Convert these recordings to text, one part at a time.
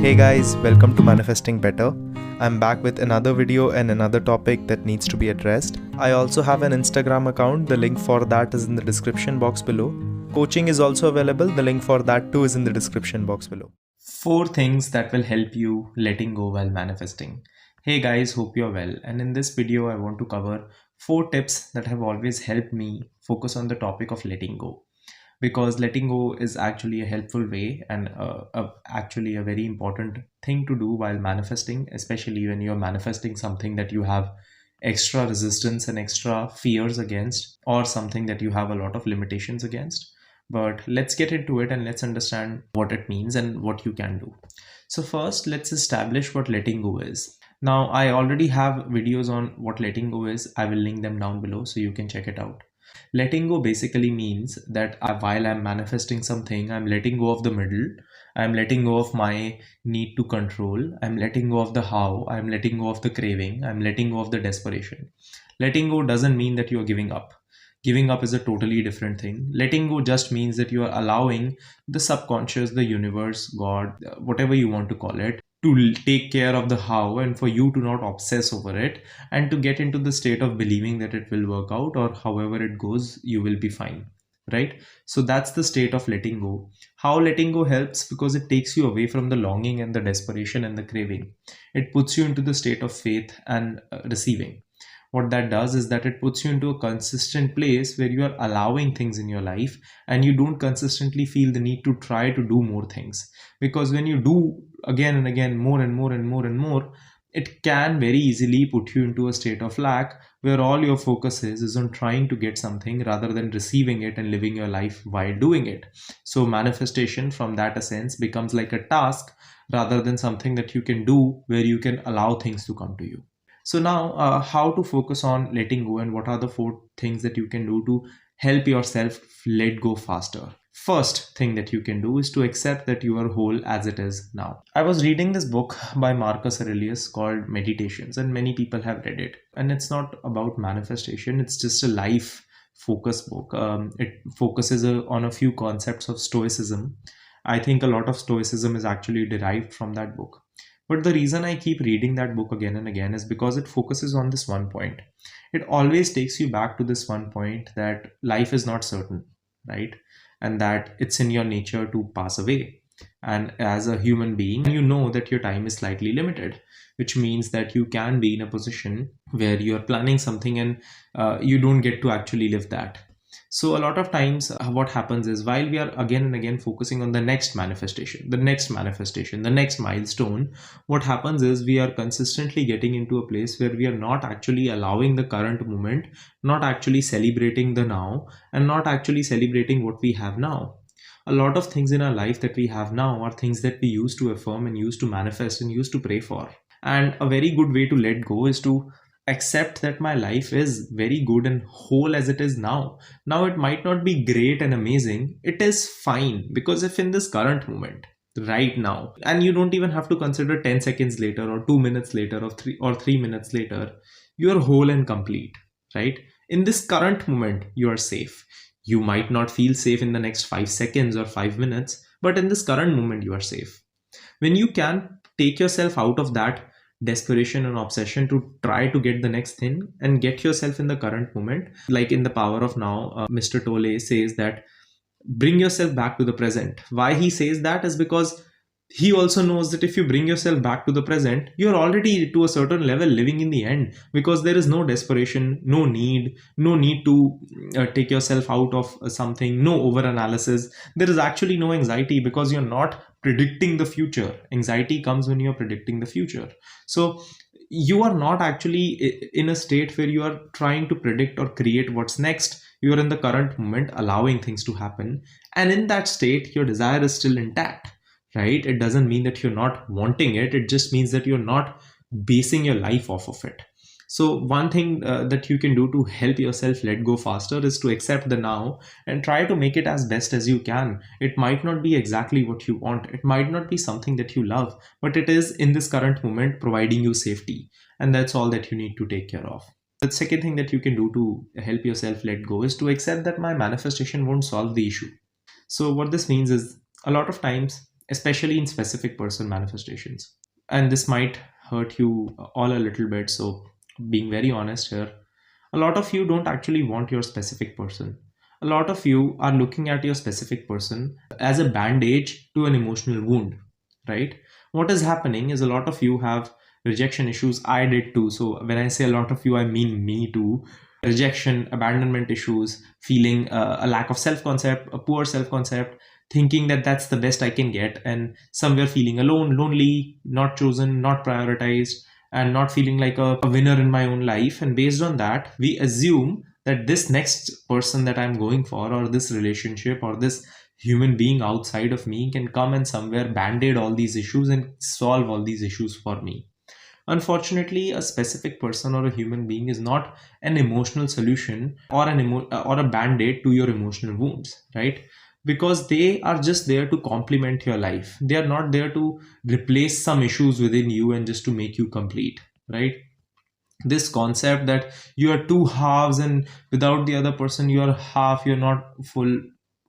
Hey guys, welcome to Manifesting Better. I'm back with another video and another topic that needs to be addressed. I also have an Instagram account, the link for that is in the description box below. Coaching is also available, the link for that too is in the description box below. 4 things that will help you letting go while manifesting. Hey guys, hope you're well. And in this video, I want to cover 4 tips that have always helped me focus on the topic of letting go, because letting go is actually a helpful way and actually a very important thing to do while manifesting, especially when you're manifesting something that you have extra resistance and extra fears against, or something that you have a lot of limitations against. But let's get into it and let's understand what it means and what you can do. So first, let's establish what letting go is. Now, I already have videos on what letting go is. I will link them down below so you can check it out. Letting go basically means that while I'm manifesting something, I'm letting go of the middle. I'm letting go of my need to control. I'm letting go of the how. I'm letting go of the craving. I'm letting go of the desperation. Letting go doesn't mean that you're giving up. Giving up is a totally different thing. Letting go just means that you are allowing the subconscious, the universe, God, whatever you want to call it, to take care of the how, and for you to not obsess over it, and to get into the state of believing that it will work out, or however it goes, you will be fine, right? So that's the state of letting go. How letting go helps? Because it takes you away from the longing and the desperation and the craving. It puts you into the state of faith and receiving. What that does is that it puts you into a consistent place where you are allowing things in your life and you don't consistently feel the need to try to do more things. Because when you do again and again, more and more and more and more, it can very easily put you into a state of lack where all your focus is on trying to get something rather than receiving it and living your life while doing it. So manifestation from that essence becomes like a task rather than something that you can do where you can allow things to come to you. So now, how to focus on letting go, and what are the 4 things that you can do to help yourself let go faster? First thing that you can do is to accept that you are whole as it is now. I was reading this book by Marcus Aurelius called Meditations, and many people have read it. And it's not about manifestation, it's just a life focus book. It focuses on a few concepts of Stoicism. I think a lot of Stoicism is actually derived from that book. But the reason I keep reading that book again and again is because it focuses on this one point. It always takes you back to this one point, that life is not certain, right? And that it's in your nature to pass away. And as a human being, you know that your time is slightly limited, which means that you can be in a position where you're planning something and you don't get to actually live that. So a lot of times what happens is, while we are again and again focusing on the next manifestation, the next manifestation, the next milestone, what happens is we are consistently getting into a place where we are not actually allowing the current moment, not actually celebrating the now, and not actually celebrating what we have now. A lot of things in our life that we have now are things that we used to affirm and used to manifest and used to pray for. And a very good way to let go is to accept that my life is very good and whole as it is now. Now, it might not be great and amazing, it is fine, because if in this current moment, right now, and you don't even have to consider 10 seconds later or 2 minutes later or 3 minutes later, you are whole and complete, right? In this current moment, you are safe. You might not feel safe in the next 5 seconds or 5 minutes, but in this current moment, you are safe. When you can take yourself out of that desperation and obsession to try to get the next thing and get yourself in the current moment, like in The Power of Now, Mr. Tolle says that bring yourself back to the present. Why he says that is because he also knows that if you bring yourself back to the present, you're already to a certain level living in the end, because there is no desperation, no need to take yourself out of something, no over analysis. There is actually no anxiety because you're not predicting the future. Anxiety comes when you're predicting the future. So you are not actually in a state where you are trying to predict or create what's next. You are in the current moment, allowing things to happen. And in that state, your desire is still intact, right? It doesn't mean that you're not wanting it. It just means that you're not basing your life off of it. So one thing that you can do to help yourself let go faster is to accept the now and try to make it as best as you can. It might not be exactly what you want. It might not be something that you love, but it is in this current moment providing you safety. And that's all that you need to take care of. The second thing that you can do to help yourself let go is to accept that my manifestation won't solve the issue. So what this means is, a lot of times especially in specific person manifestations. And this might hurt you all a little bit. So, being very honest here, a lot of you don't actually want your specific person. A lot of you are looking at your specific person as a bandage to an emotional wound, right? What is happening is a lot of you have rejection issues. I did too. So, when I say a lot of you, I mean me too. Rejection, abandonment issues, feeling a lack of self concept, a poor self concept, thinking that that's the best I can get, and somewhere feeling alone, lonely, not chosen, not prioritized, and not feeling like a winner in my own life. And based on that, we assume that this next person that I'm going for, or this relationship, or this human being outside of me can come and somewhere band-aid all these issues and solve all these issues for me. Unfortunately, a specific person or a human being is not an emotional solution or or a band-aid to your emotional wounds, right? Because they are just there to complement your life. They are not there to replace some issues within you and just to make you complete, right? This concept that you are two halves and without the other person you are half, you're not full,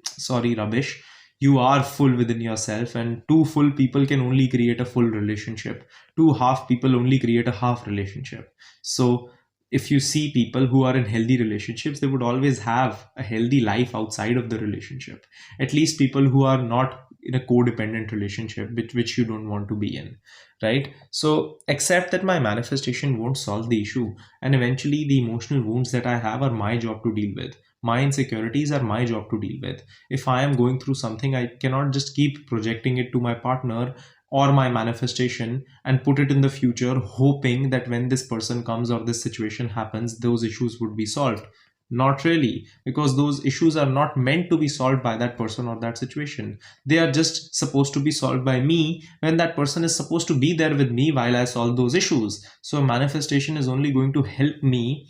sorry, rubbish. You are full within yourself, and two full people can only create a full relationship. Two half people only create a half relationship. So if you see people who are in healthy relationships, they would always have a healthy life outside of the relationship. At least people who are not in a codependent relationship, which you don't want to be in, right? So accept that my manifestation won't solve the issue, and eventually the emotional wounds that I have are my job to deal with. My insecurities are my job to deal with. If I am going through something, I cannot just keep projecting it to my partner or my manifestation and put it in the future, hoping that when this person comes or this situation happens, those issues would be solved. Not really, because those issues are not meant to be solved by that person or that situation. They are just supposed to be solved by me when that person is supposed to be there with me while I solve those issues. So manifestation is only going to help me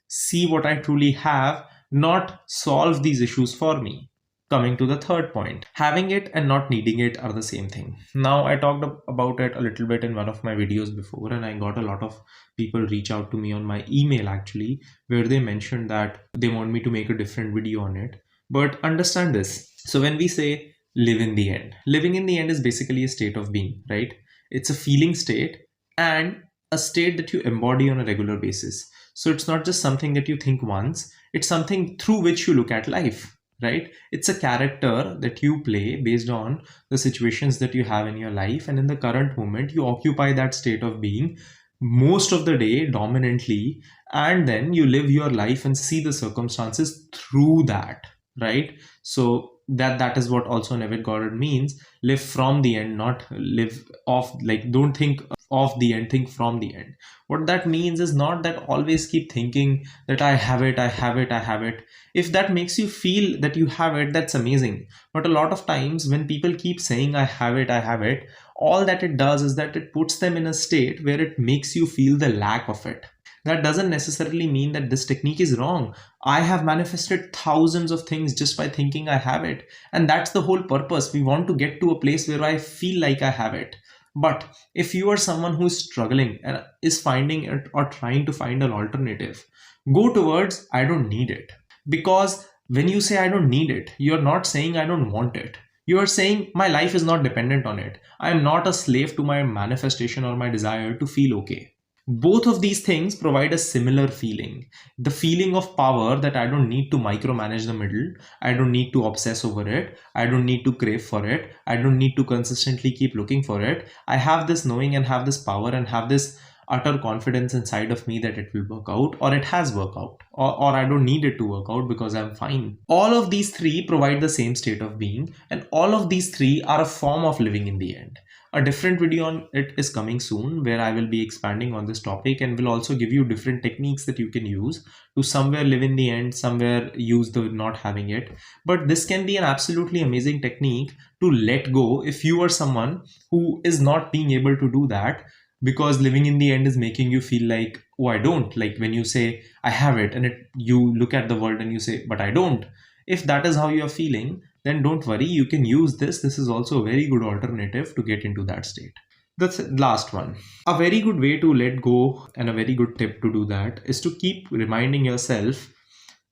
see what I truly have, not solve these issues for me. Coming to the third point, having it and not needing it are the same thing. Now, I talked about it a little bit in one of my videos before, and I got a lot of people reach out to me on my email actually, where they mentioned that they want me to make a different video on it. But understand this. So, when we say live in the end, living in the end is basically a state of being, right? It's a feeling state and a state that you embody on a regular basis. So it's not just something that you think once, it's something through which you look at life, right? It's a character that you play based on the situations that you have in your life. And in the current moment, you occupy that state of being most of the day dominantly. And then you live your life and see the circumstances through that, right? So that is what also Neville Goddard means. Live from the end, not live off. Like, don't think of the end, think from the end. What that means is not that always keep thinking that I have it, I have it, I have it. If that makes you feel that you have it, that's amazing. But a lot of times when people keep saying I have it, I have it, all that it does is that it puts them in a state where it makes you feel the lack of it. That doesn't necessarily mean that this technique is wrong. I have manifested thousands of things just by thinking I have it. And that's the whole purpose. We want to get to a place where I feel like I have it. But if you are someone who is struggling and is finding it or trying to find an alternative, go towards I don't need it. Because when you say I don't need it, you're not saying I don't want it. You are saying my life is not dependent on it. I am not a slave to my manifestation or my desire to feel okay. Both of these things provide a similar feeling. The feeling of power that I don't need to micromanage the middle, I don't need to obsess over it, I don't need to crave for it, I don't need to consistently keep looking for it. I have this knowing and have this power and have this utter confidence inside of me that it will work out, or it has worked out, or I don't need it to work out because I'm fine. All of these three provide the same state of being, and all of these three are a form of living in the end. A different video on it is coming soon where I will be expanding on this topic and will also give you different techniques that you can use to somewhere live in the end, somewhere use the not having it. But this can be an absolutely amazing technique to let go if you are someone who is not being able to do that, because living in the end is making you feel like, oh, I don't. Like when you say I have it and you look at the world and you say, but I don't. If that is how you are feeling, then don't worry, you can use this. This is also a very good alternative to get into that state. The last one. A very good way to let go and a very good tip to do that is to keep reminding yourself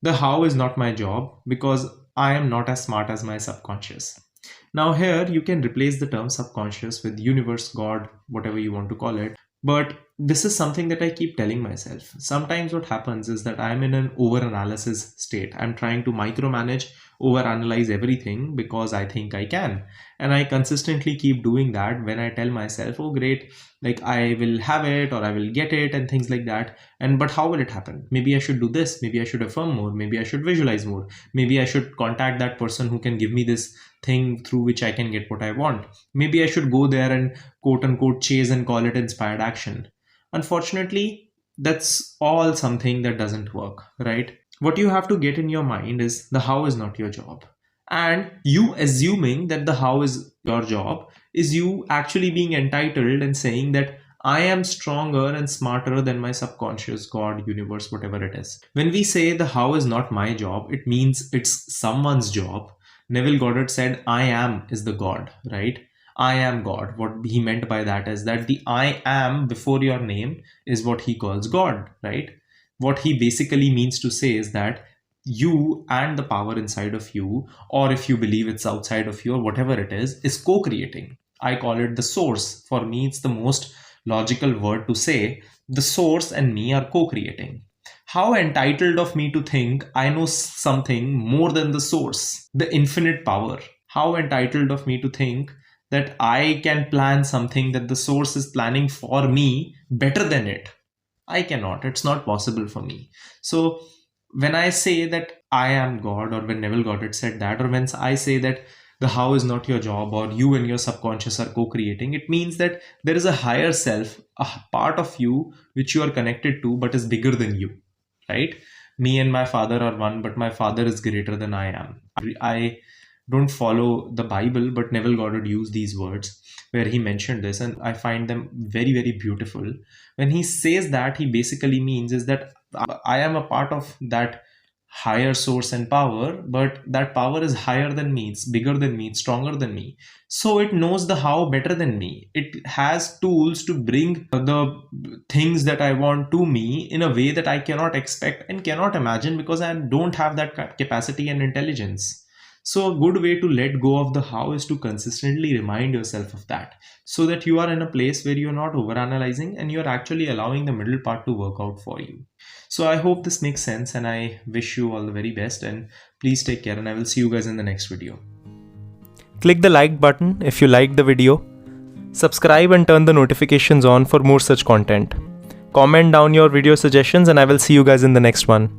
the how is not my job, because I am not as smart as my subconscious. Now here you can replace the term subconscious with universe, God, whatever you want to call it. But this is something that I keep telling myself. Sometimes what happens is that I'm in an over-analysis state. I'm trying to micromanage, over-analyze everything because I think I can. And I consistently keep doing that when I tell myself, oh great, like I will have it or I will get it and things like that. But how will it happen? Maybe I should do this. Maybe I should affirm more. Maybe I should visualize more. Maybe I should contact that person who can give me this thing through which I can get what I want. Maybe I should go there and quote unquote chase and call it inspired action. Unfortunately, that's all something that doesn't work, right? What you have to get in your mind is the how is not your job. And you assuming that the how is your job is you actually being entitled and saying that I am stronger and smarter than my subconscious, God, universe, whatever it is. When we say the how is not my job, it means it's someone's job. Neville Goddard said, I am is the God, right? I am God. What he meant by that is that the I am before your name is what he calls God, right? What he basically means to say is that you and the power inside of you, or if you believe it's outside of you or whatever it is co-creating. I call it the source. For me, it's the most logical word to say. The source and me are co-creating. How entitled of me to think I know something more than the source, the infinite power. How entitled of me to think that I can plan something that the source is planning for me better than it. I cannot. It's not possible for me. So when I say that I am God, or when Neville Goddard said that, or when I say that the how is not your job, or you and your subconscious are co-creating, it means that there is a higher self, a part of you which you are connected to but is bigger than you, right? Me and my father are one, but my father is greater than I am. I don't follow the Bible, but Neville Goddard used these words where he mentioned this, and I find them very, very beautiful. When he says that, he basically means is that I am a part of that higher source and power, but that power is higher than me, it's bigger than me, it's stronger than me. So it knows the how better than me. It has tools to bring the things that I want to me in a way that I cannot expect and cannot imagine because I don't have that capacity and intelligence. So a good way to let go of the how is to consistently remind yourself of that, so that you are in a place where you're not overanalyzing and you're actually allowing the middle part to work out for you. So I hope this makes sense, and I wish you all the very best, and please take care, and I will see you guys in the next video. Click the like button if you liked the video. Subscribe and turn the notifications on for more such content. Comment down your video suggestions, and I will see you guys in the next one.